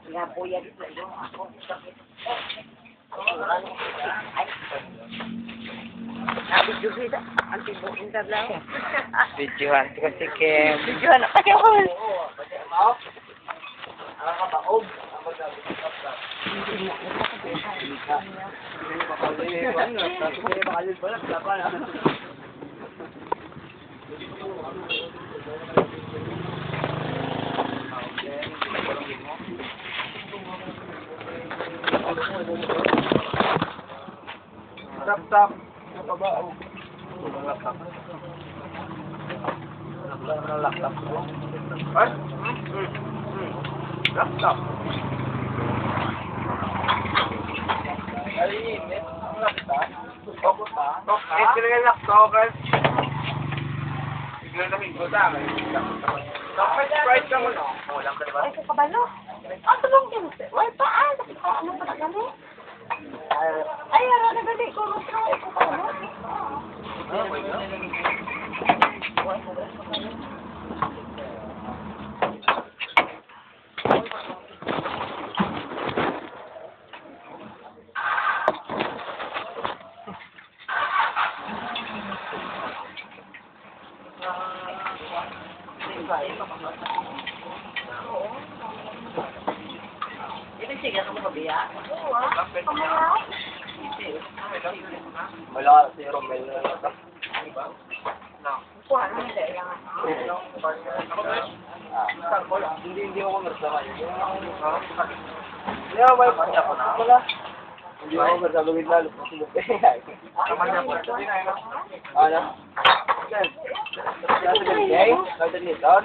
Nga po yan yung ako. Video kita, anti-booking ka lang. Videohan ko si Kim. Videohan na kasi ako. Tap-tap. Ano ba? Laptop. Laptop. Ay? Laptop. Ay, laptop. Ito na yung laptop, guys. Bigla na minggo sa akin. Sprite ka mo, no? Walang ka diba? Ay, kabalo. Ang tulong din. Wala pa, ano pa na gani? Ay, ano na gani? Kung gusto ko ito pa, ano? Sige, ako mo biya? Oo, kamaya. Wala, si Romel na lang. Kuha na nila yan. Hindi ako magsama. Hindi ako may panya ko na. Hindi ako magsama lalo. Kamanya po. Ano?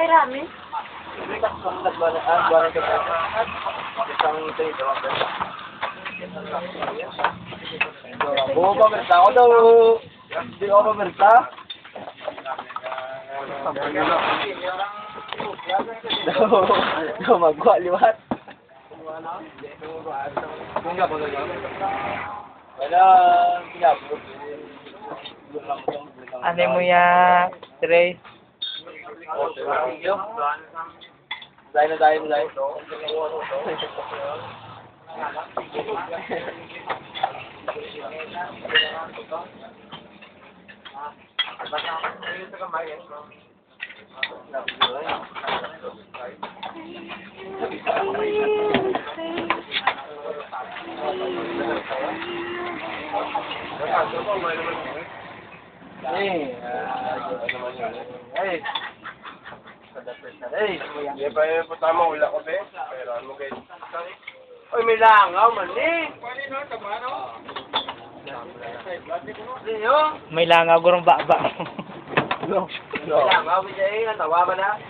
Karami. Oo, pamerta ako daw. Hindi ako pamerta. Daw magwa liwat. Wala, pinabot. Ano mo ya, Trey? Dahil. Hindi pa yung puta mo, wala ko be. Pero ano guys? Uy, may langaw man eh. Pwede no, tama no? May langaw gurong baba. Langaw, bijay, natawa ba na?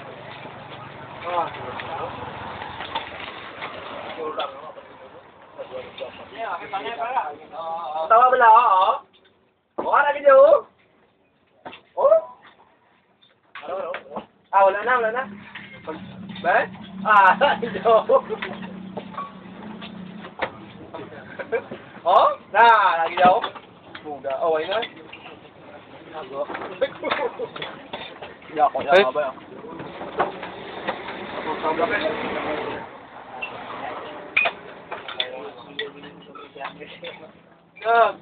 Tawa ba na, oo? Oo, na video? Oo? Ah, wala na. Ba? Ito. Oh, lagi daw. Buga. Oh, ay na. Ya ko ya ba.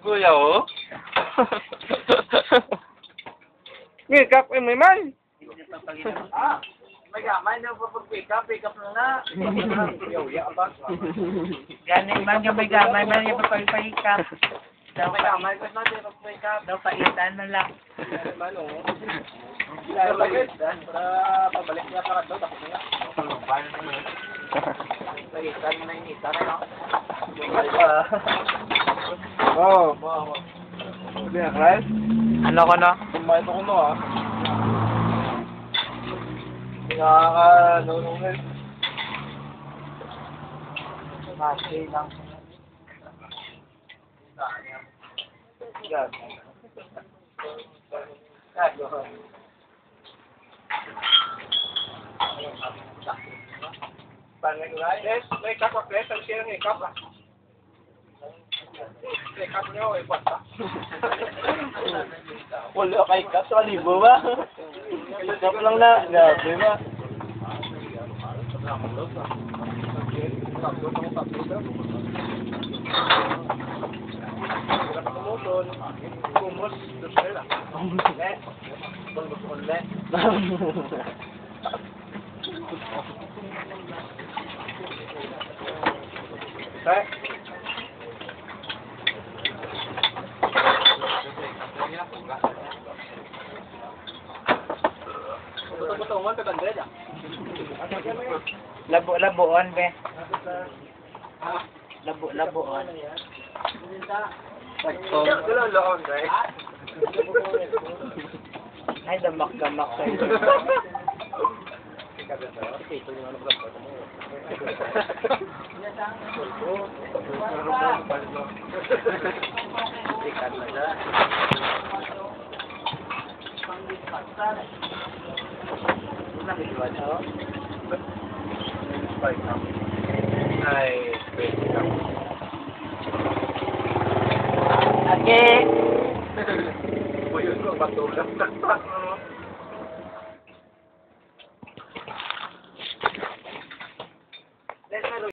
Kuya oh. Ngikap may man. May gamay na pick up na. Ganing man yung may gamay man yung pagpahikap. Daw May gamay ko na din pick up. daw paitan na lang. Mano? Para pabalik niya pa daw tapos na. Paitan na inita na. Oh. Bien, Chris. Ano ko no? Kumain ko no ah. Nakaka-nunungin. Mati lang. Yan. Yes, may kapag press, ang siya ng kapag. May kapag nyo, ay kwata. Wala kay kap, sa libo ba? Kap lang na, gabi ba? Labo-labuan, be. Labo-labuan. Ay, damak-damak sa'yo. Ay, Okay. Uy, yun ko, matulog.